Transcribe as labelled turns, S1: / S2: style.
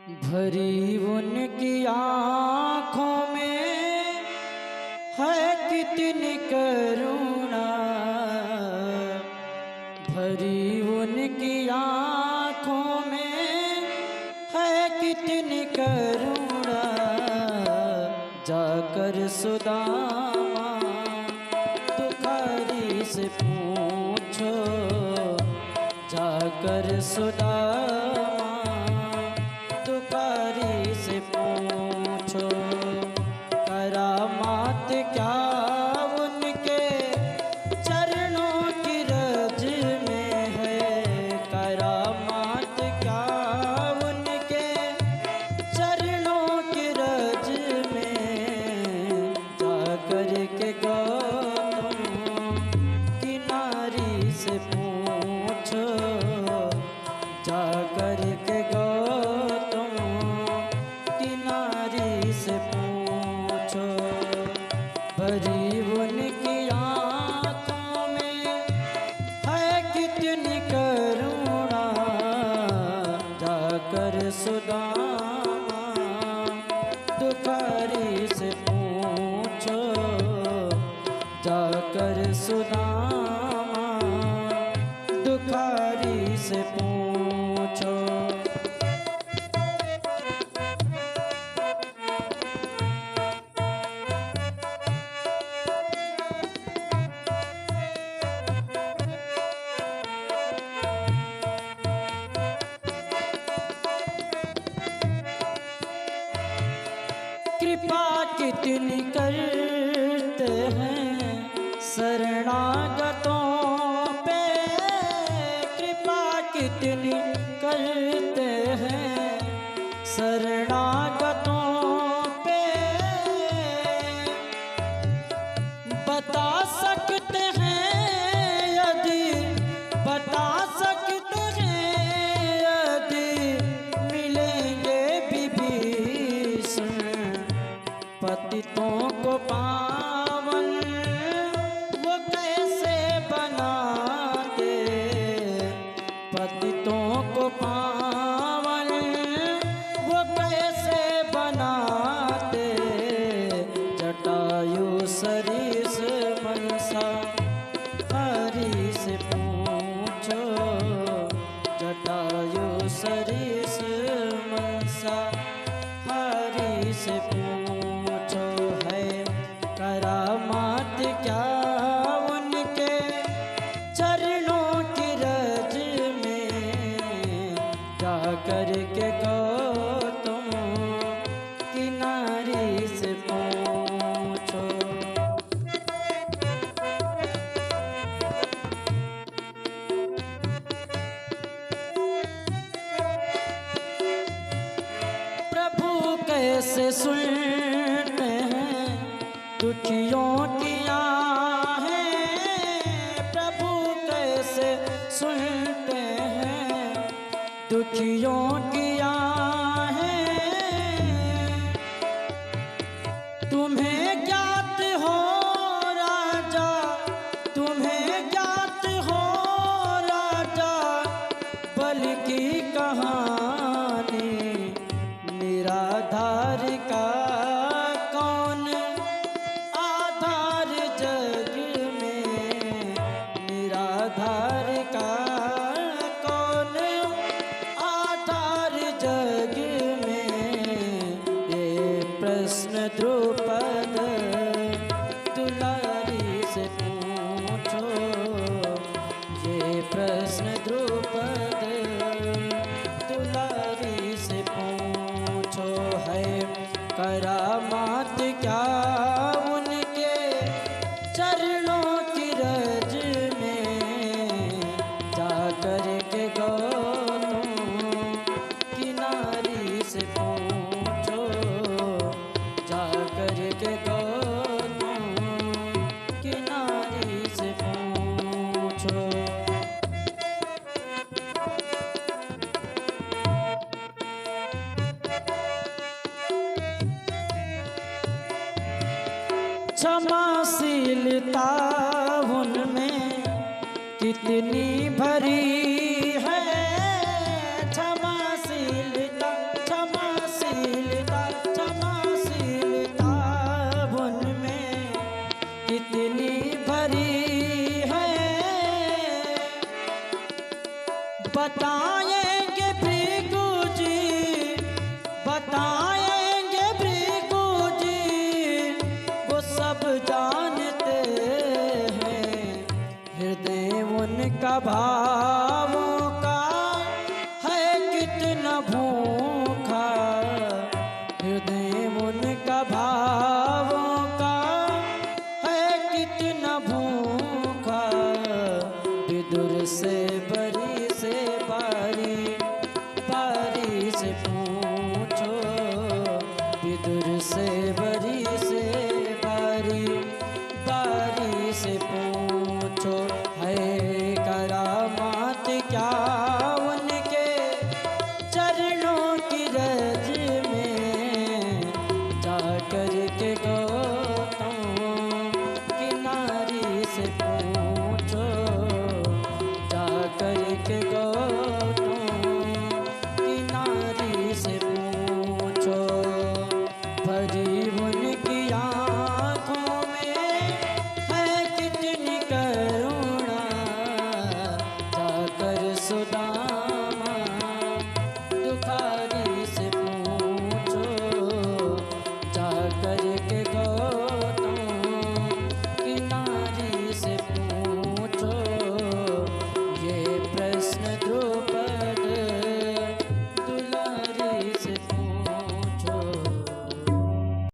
S1: भरी उनकी आँखों में है कितनी करुणा, भरी उनकी आँखों में है कितनी करुणा। जाकर सुदामा दुखारी से पूछो, जाकर सुदामा दुखारी से पूछो। करामात क्या उनके चरणों की रज में है, करामात क्या उनके चरणों की रज में। जाकर के गौतम की नारी से पूछो, जाकर के गौतम की नारी से पूछो। भरी उनकी आँखों में है कितनी करुणा। जाकर सुदामा दुखारी से पूछो, जाकर सुदामा दुखारी से पूछो। कृपा कितनी करते हैं शरणागतों पे, कृपा कितनी करते हैं शरणागतों पे। बता सकते हैं यदि, बता सकते हैं यदि मिलेंगे विभीषण पतितों को पावन वो कैसे बनाते, पतितों को पावन वो कैसे बनाते। जटायु सरिस मनसा हरि से पूछो, जटायु सरिस मनसा हरि से पूछो। है करामात क्या उनके चरणों की रज में। जाकर के गौतम की नारी से पूछो। प्रभु कैसे सुनते हैं दुखियों की आहें, प्रभु कैसे सुनते हैं दुखियों की आहें। तुम्हें ज्ञात हो राजा, तुम्हें ज्ञात हो राजा बल की कहानी। निराधार का कौन आधार जग में, निराधार का कौन आधार जग में। ये प्रश्न द्रुपद दुलारी से पूछो, ये प्रश्न द्रुपद दुलारी से पूछो। है करामात क्या उनके चरणों की रज में। जाकर के गौतम की नारी से पूछो, जाकर के गौतम की नारी से पूछो। क्षमाशीलता उनमें कितनी भरी